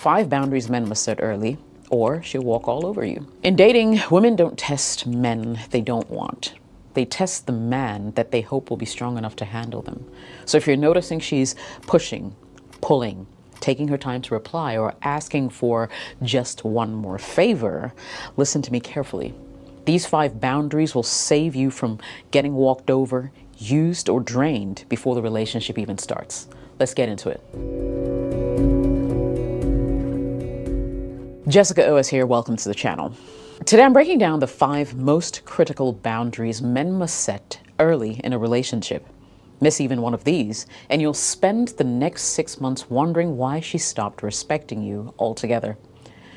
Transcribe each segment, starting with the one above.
5 boundaries men must set early, or she'll walk all over you. In dating, women don't test men they don't want. They test the man that they hope will be strong enough to handle them. So if you're noticing she's pushing, pulling, taking her time to reply, or asking for just one more favor, listen to me carefully. These 5 boundaries will save you from getting walked over, used, or drained before the relationship even starts. Let's get into it. Jessica O is here. Welcome to the channel. Today I'm breaking down the 5 most critical boundaries men must set early in a relationship. Miss even one of these, and you'll spend the next 6 months wondering why she stopped respecting you altogether.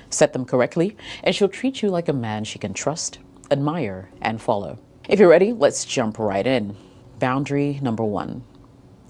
Set them correctly, and she'll treat you like a man she can trust, admire, and follow. If you're ready, let's jump right in. Boundary number 1.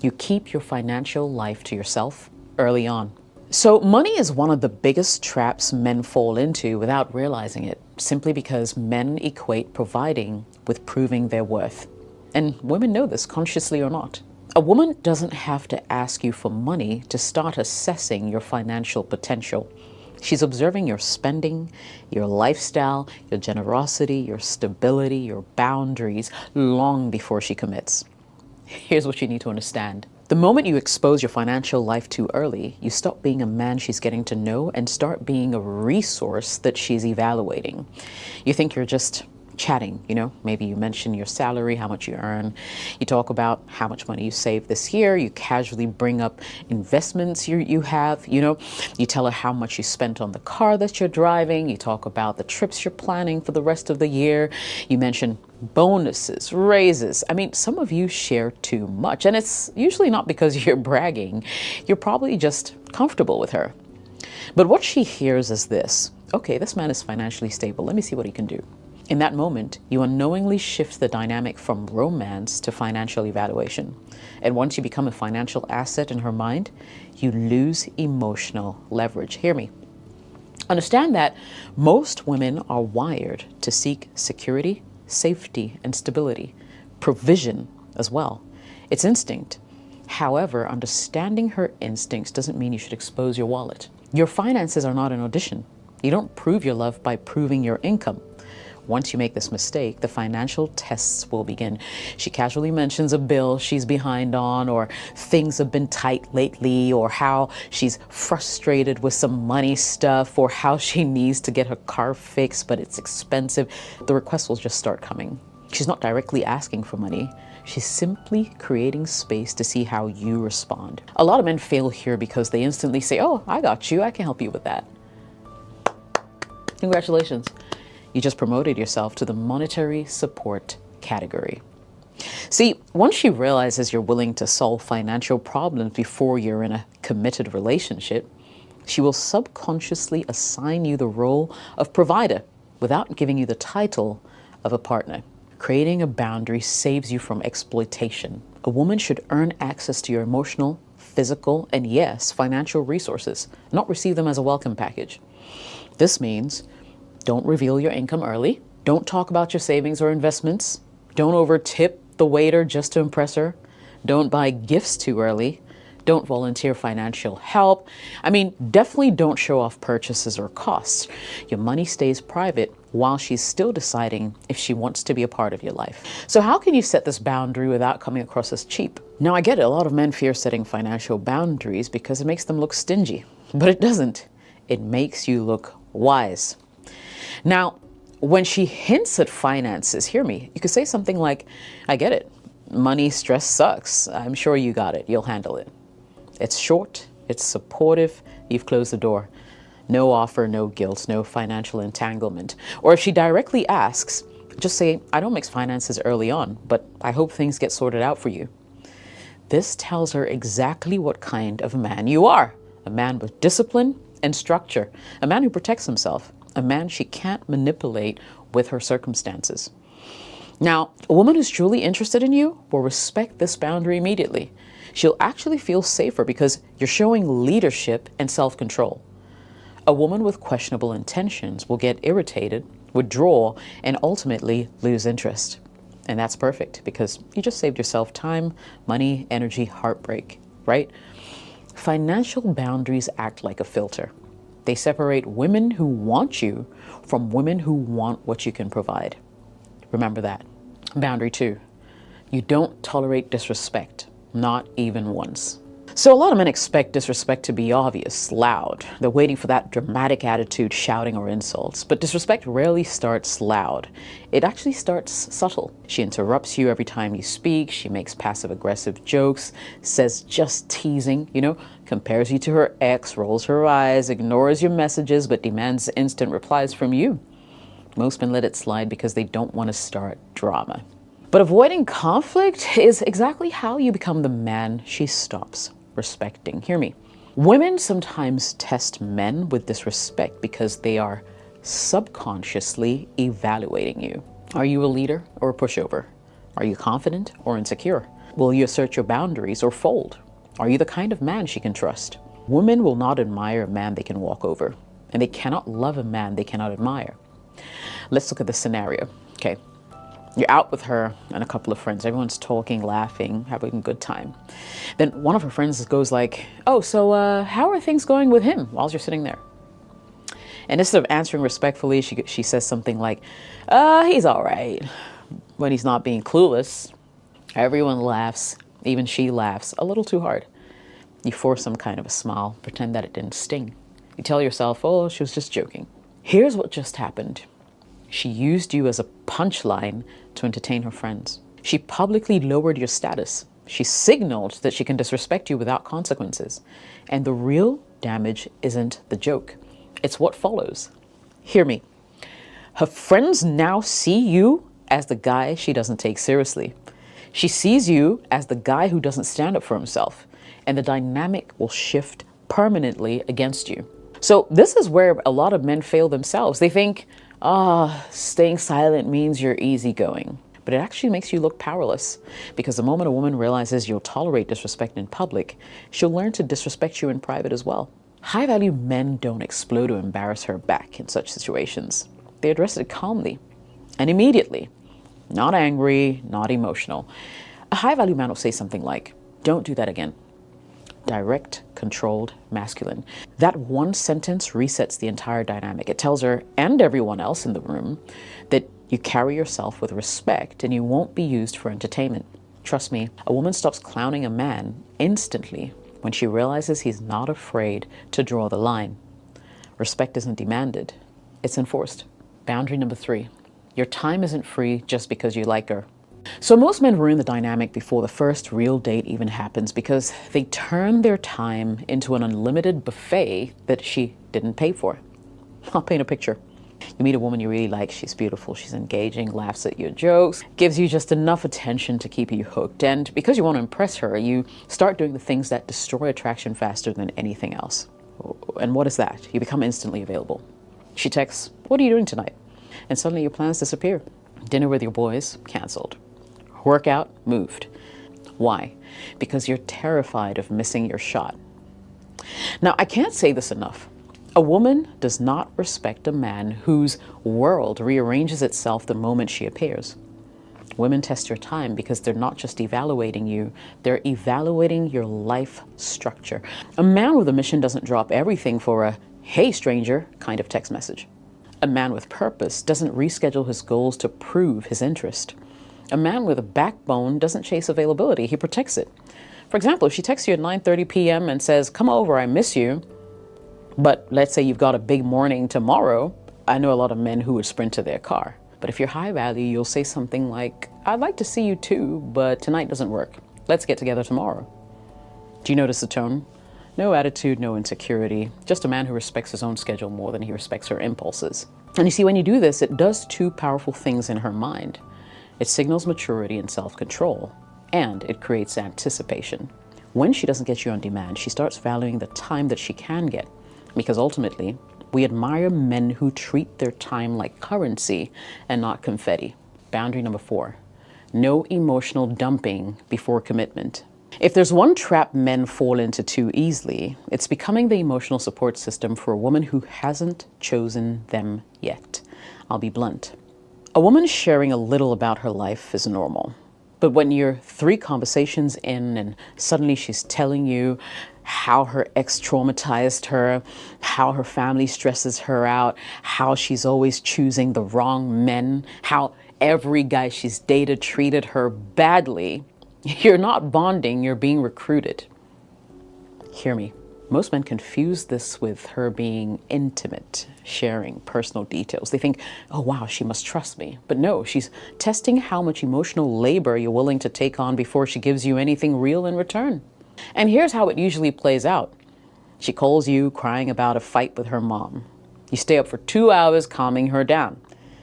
You keep your financial life to yourself early on. So money is one of the biggest traps men fall into without realizing it, simply because men equate providing with proving their worth. And women know this, consciously or not. A woman doesn't have to ask you for money to start assessing your financial potential. She's observing your spending, your lifestyle, your generosity, your stability, your boundaries long before she commits. Here's what you need to understand. The moment you expose your financial life too early, you stop being a man she's getting to know and start being a resource that she's evaluating. You think you're just chatting, maybe you mention your salary, how much you earn. You talk about how much money you saved this year. You casually bring up investments you have, you tell her how much you spent on the car that you're driving. You talk about the trips you're planning for the rest of the year. You mention bonuses, raises. Some of you share too much, and it's usually not because you're bragging. You're probably just comfortable with her. But what she hears is this: okay, this man is financially stable. Let me see what he can do. In that moment, you unknowingly shift the dynamic from romance to financial evaluation. And once you become a financial asset in her mind, you lose emotional leverage. Hear me. Understand that most women are wired to seek security, safety, and stability, provision as well. It's instinct. However, understanding her instincts doesn't mean you should expose your wallet. Your finances are not an audition. You don't prove your love by proving your income. Once you make this mistake, the financial tests will begin. She casually mentions a bill she's behind on, or things have been tight lately, or how she's frustrated with some money stuff, or how she needs to get her car fixed, but it's expensive. The requests will just start coming. She's not directly asking for money. She's simply creating space to see how you respond. A lot of men fail here because they instantly say, "Oh, I got you. I can help you with that." Congratulations. You just promoted yourself to the monetary support category. See, once she realizes you're willing to solve financial problems before you're in a committed relationship, she will subconsciously assign you the role of provider without giving you the title of a partner. Creating a boundary saves you from exploitation. A woman should earn access to your emotional, physical, and yes, financial resources, not receive them as a welcome package. This means don't reveal your income early. Don't talk about your savings or investments. Don't over-tip the waiter just to impress her. Don't buy gifts too early. Don't volunteer financial help. Definitely don't show off purchases or costs. Your money stays private while she's still deciding if she wants to be a part of your life. So how can you set this boundary without coming across as cheap? Now, I get it. A lot of men fear setting financial boundaries because it makes them look stingy, but it doesn't. It makes you look wise. Now, when she hints at finances, hear me, you could say something like, "I get it. Money stress sucks. I'm sure you got it. You'll handle it." It's short, it's supportive, you've closed the door. No offer, no guilt, no financial entanglement. Or if she directly asks, just say, "I don't mix finances early on, but I hope things get sorted out for you." This tells her exactly what kind of man you are. A man with discipline and structure. A man who protects himself. A man she can't manipulate with her circumstances. Now, a woman who's truly interested in you will respect this boundary immediately. She'll actually feel safer because you're showing leadership and self-control. A woman with questionable intentions will get irritated, withdraw, and ultimately lose interest. And that's perfect because you just saved yourself time, money, energy, heartbreak, right? Financial boundaries act like a filter. They separate women who want you from women who want what you can provide. Remember that. Boundary 2. You don't tolerate disrespect, not even once. So a lot of men expect disrespect to be obvious, loud. They're waiting for that dramatic attitude, shouting or insults. But disrespect rarely starts loud. It actually starts subtle. She interrupts you every time you speak. She makes passive-aggressive jokes, says just teasing, compares you to her ex, rolls her eyes, ignores your messages, but demands instant replies from you. Most men let it slide because they don't want to start drama. But avoiding conflict is exactly how you become the man she stops respecting. Hear me. Women sometimes test men with disrespect because they are subconsciously evaluating you. Are you a leader or a pushover? Are you confident or insecure? Will you assert your boundaries or fold? Are you the kind of man she can trust? Women will not admire a man they can walk over, and they cannot love a man they cannot admire. Let's look at the scenario. Okay. You're out with her and a couple of friends. Everyone's talking, laughing, having a good time. Then one of her friends goes like, oh, so how are things going with him while you're sitting there? And instead of answering respectfully, she says something like, he's all right. When he's not being clueless, everyone laughs. Even she laughs a little too hard. You force some kind of a smile, pretend that it didn't sting. You tell yourself, oh, she was just joking. Here's what just happened. She used you as a punchline to entertain her friends. She publicly lowered your status. She signaled that she can disrespect you without consequences. And the real damage isn't the joke. It's what follows. Hear me. Her friends now see you as the guy she doesn't take seriously. She sees you as the guy who doesn't stand up for himself. And the dynamic will shift permanently against you. So this is where a lot of men fail themselves. They think, staying silent means you're easygoing. But it actually makes you look powerless, because the moment a woman realizes you'll tolerate disrespect in public, she'll learn to disrespect you in private as well. High-value men don't explode to embarrass her back in such situations. They address it calmly and immediately, not angry, not emotional. A high-value man will say something like, don't do that again. Direct, controlled, masculine. That one sentence resets the entire dynamic. It tells her and everyone else in the room that you carry yourself with respect and you won't be used for entertainment. Trust me, a woman stops clowning a man instantly when she realizes he's not afraid to draw the line. Respect isn't demanded, it's enforced. Boundary number 3. Your time isn't free just because you like her. So most men ruin the dynamic before the first real date even happens because they turn their time into an unlimited buffet that she didn't pay for. I'll paint a picture. You meet a woman you really like, she's beautiful, she's engaging, laughs at your jokes, gives you just enough attention to keep you hooked. And because you want to impress her, you start doing the things that destroy attraction faster than anything else. And what is that? You become instantly available. She texts, what are you doing tonight? And suddenly your plans disappear. Dinner with your boys, canceled. Workout, moved. Why? Because you're terrified of missing your shot. Now, I can't say this enough. A woman does not respect a man whose world rearranges itself the moment she appears. Women test your time because they're not just evaluating you, they're evaluating your life structure. A man with a mission doesn't drop everything for a, hey stranger, kind of text message. A man with purpose doesn't reschedule his goals to prove his interest. A man with a backbone doesn't chase availability, he protects it. For example, if she texts you at 9:30 p.m. and says, come over, I miss you, but let's say you've got a big morning tomorrow, I know a lot of men who would sprint to their car. But if you're high value, you'll say something like, I'd like to see you too, but tonight doesn't work. Let's get together tomorrow. Do you notice the tone? No attitude, no insecurity, just a man who respects his own schedule more than he respects her impulses. And you see, when you do this, it does two powerful things in her mind. It signals maturity and self-control, and it creates anticipation. When she doesn't get you on demand, she starts valuing the time that she can get, because ultimately, we admire men who treat their time like currency and not confetti. Boundary number 4, no emotional dumping before commitment. If there's one trap men fall into too easily, it's becoming the emotional support system for a woman who hasn't chosen them yet. I'll be blunt. A woman sharing a little about her life is normal, But when you're 3 conversations in and suddenly she's telling you how her ex traumatized her, how her family stresses her out, how she's always choosing the wrong men, how every guy she's dated treated her badly, you're not bonding, you're being recruited. Hear me. Most men confuse this with her being intimate, sharing personal details. They think, oh wow, she must trust me. But no, she's testing how much emotional labor you're willing to take on before she gives you anything real in return. And here's how it usually plays out. She calls you crying about a fight with her mom. You stay up for 2 hours calming her down.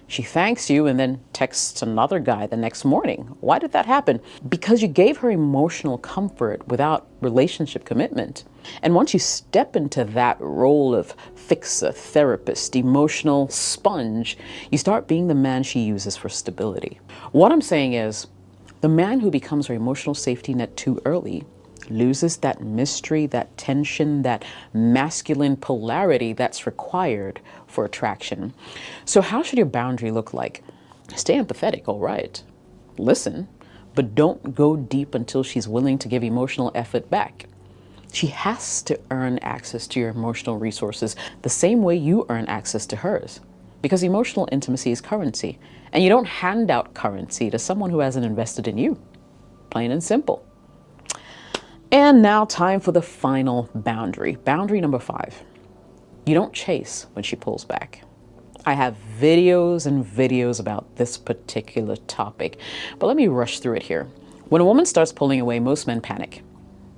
She thanks you and then texts another guy the next morning. Why did that happen? Because you gave her emotional comfort without relationship commitment. And once you step into that role of fixer, therapist, emotional sponge, you start being the man she uses for stability. What I'm saying is, the man who becomes her emotional safety net too early loses that mystery, that tension, that masculine polarity that's required for attraction. So how should your boundary look like? Stay empathetic, all right. Listen, but don't go deep until she's willing to give emotional effort back. She has to earn access to your emotional resources the same way you earn access to hers. Because emotional intimacy is currency, and you don't hand out currency to someone who hasn't invested in you. Plain and simple. And now time for the final boundary. Boundary number 5. You don't chase when she pulls back. I have videos and videos about this particular topic, but let me rush through it here. When a woman starts pulling away, most men panic.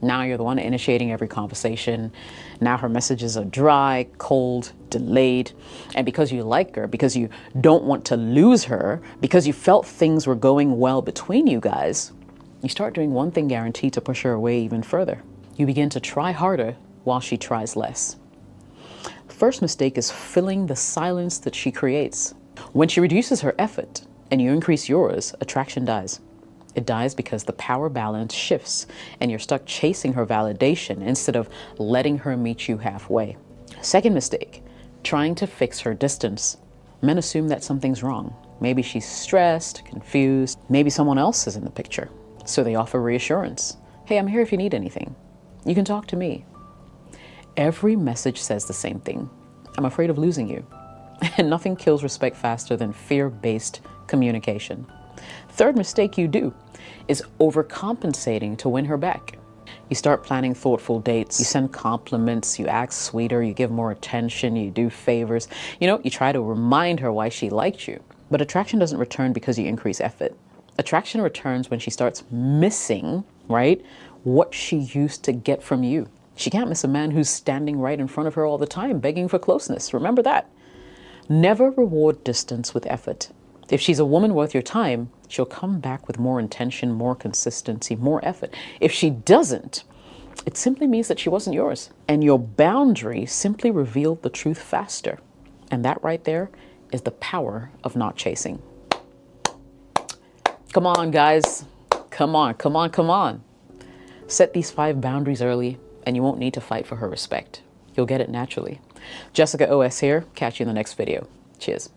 Now you're the one initiating every conversation. Now her messages are dry, cold, delayed. And because you like her, because you don't want to lose her, because you felt things were going well between you guys, you start doing one thing guaranteed to push her away even further. You begin to try harder while she tries less. First mistake is filling the silence that she creates. When she reduces her effort and you increase yours, attraction dies. It dies because the power balance shifts and you're stuck chasing her validation instead of letting her meet you halfway. Second mistake, trying to fix her distance. Men assume that something's wrong. Maybe she's stressed, confused, maybe someone else is in the picture. So they offer reassurance. Hey, I'm here if you need anything. You can talk to me. Every message says the same thing. I'm afraid of losing you. And nothing kills respect faster than fear-based communication. Third mistake you do is overcompensating to win her back. You start planning thoughtful dates, you send compliments, you act sweeter, you give more attention, you do favors. You try to remind her why she liked you. But attraction doesn't return because you increase effort. Attraction returns when she starts missing, right, what she used to get from you. She can't miss a man who's standing right in front of her all the time, begging for closeness. Remember that. Never reward distance with effort. If she's a woman worth your time, she'll come back with more intention, more consistency, more effort. If she doesn't, it simply means that she wasn't yours. And your boundary simply revealed the truth faster. And that right there is the power of not chasing. Come on, guys. Come on, come on, come on. Set these 5 boundaries early, and you won't need to fight for her respect. You'll get it naturally. Jessica OS here. Catch you in the next video. Cheers.